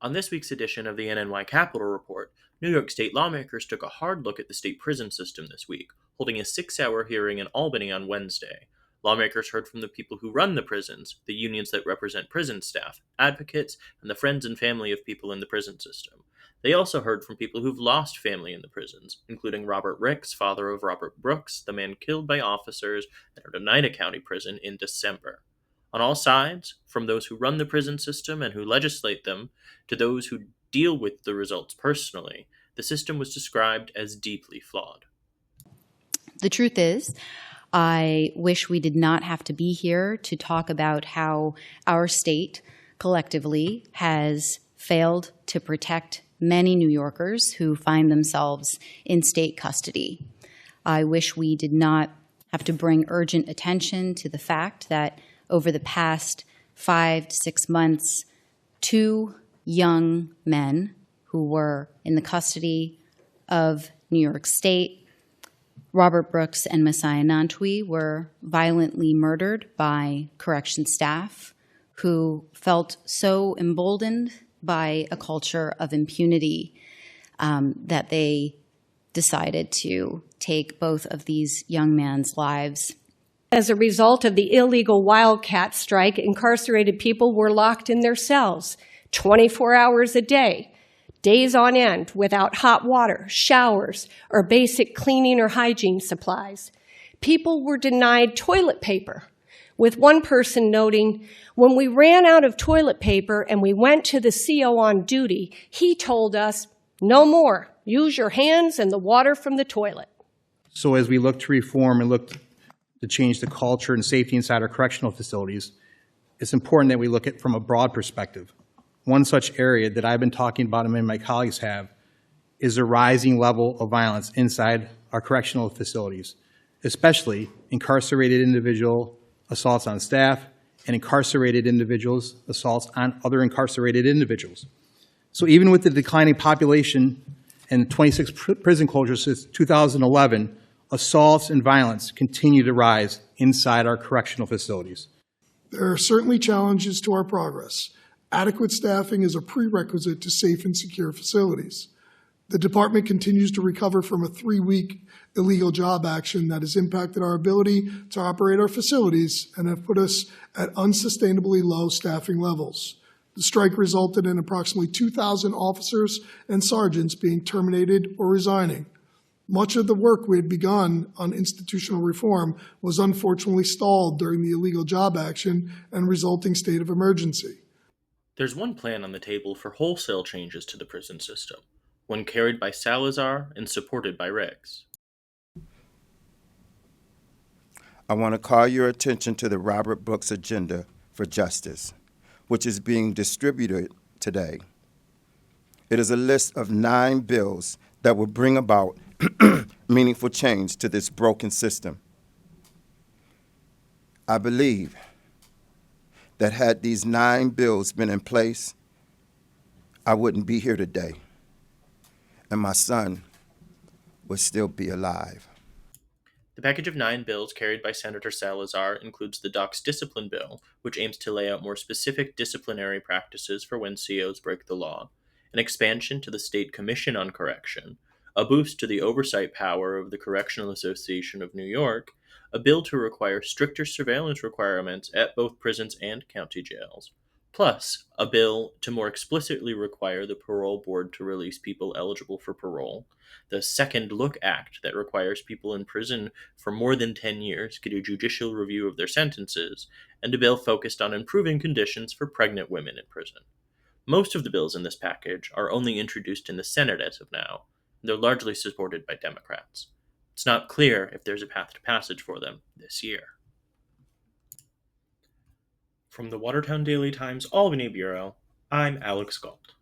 On this week's edition of the NNY Capitol Report, New York State lawmakers took a hard look at the state prison system this week, holding a 6-hour hearing in Albany on Wednesday. Lawmakers heard from the people who run the prisons, the unions that represent prison staff, advocates, and the friends and family of people in the prison system. They also heard from people who've lost family in the prisons, including Robert Ricks, father of Robert Brooks, the man killed by officers at Oneida County Prison in December. On all sides, from those who run the prison system and who legislate them, to those who deal with the results personally, the system was described as deeply flawed. The truth is, I wish we did not have to be here to talk about how our state collectively has failed to protect many New Yorkers who find themselves in state custody. I wish we did not have to bring urgent attention to the fact that over the past 5 to 6 months, 2 young men who were in the custody of New York State, Robert Brooks and Messiah Nantwi, were violently murdered by correction staff who felt so emboldened by a culture of impunity that they decided to take both of these young men's lives. As a result of the illegal wildcat strike, incarcerated people were locked in their cells 24 hours a day, days on end, without hot water, showers, or basic cleaning or hygiene supplies. People were denied toilet paper, with one person noting, "When we ran out of toilet paper and we went to the CO on duty, he told us, 'No more. Use your hands and the water from the toilet.'" So as we look to reform and look to change the culture and safety inside our correctional facilities, it's important that we look at it from a broad perspective. One such area that I've been talking about and many of my colleagues have is the rising level of violence inside our correctional facilities, especially incarcerated individual assaults on staff and incarcerated individuals assaults on other incarcerated individuals. So even with the declining population and 26 prison closures since 2011, assaults and violence continue to rise inside our correctional facilities. There are certainly challenges to our progress. Adequate staffing is a prerequisite to safe and secure facilities. The department continues to recover from a 3-week illegal job action that has impacted our ability to operate our facilities and have put us at unsustainably low staffing levels. The strike resulted in approximately 2,000 officers and sergeants being terminated or resigning. Much of the work we had begun on institutional reform was unfortunately stalled during the illegal job action and resulting state of emergency. There's one plan on the table for wholesale changes to the prison system, one carried by Salazar and supported by Ricks. I want to call your attention to the Robert Brooks Agenda for Justice, which is being distributed today. It is a list of 9 bills that will bring about meaningful change to this broken system. I believe that had these 9 bills been in place, I wouldn't be here today, and my son would still be alive. The package of 9 bills carried by Senator Salazar includes the Dock's Discipline Bill, which aims to lay out more specific disciplinary practices for when COs break the law, an expansion to the State Commission on Correction, a boost to the oversight power of the Correctional Association of New York, a bill to require stricter surveillance requirements at both prisons and county jails, plus a bill to more explicitly require the parole board to release people eligible for parole, the Second Look Act that requires people in prison for more than 10 years get a judicial review of their sentences, and a bill focused on improving conditions for pregnant women in prison. Most of the bills in this package are only introduced in the Senate as of now. They're largely supported by Democrats. It's not clear if there's a path to passage for them this year. From the Watertown Daily Times Albany Bureau, I'm Alex Galt.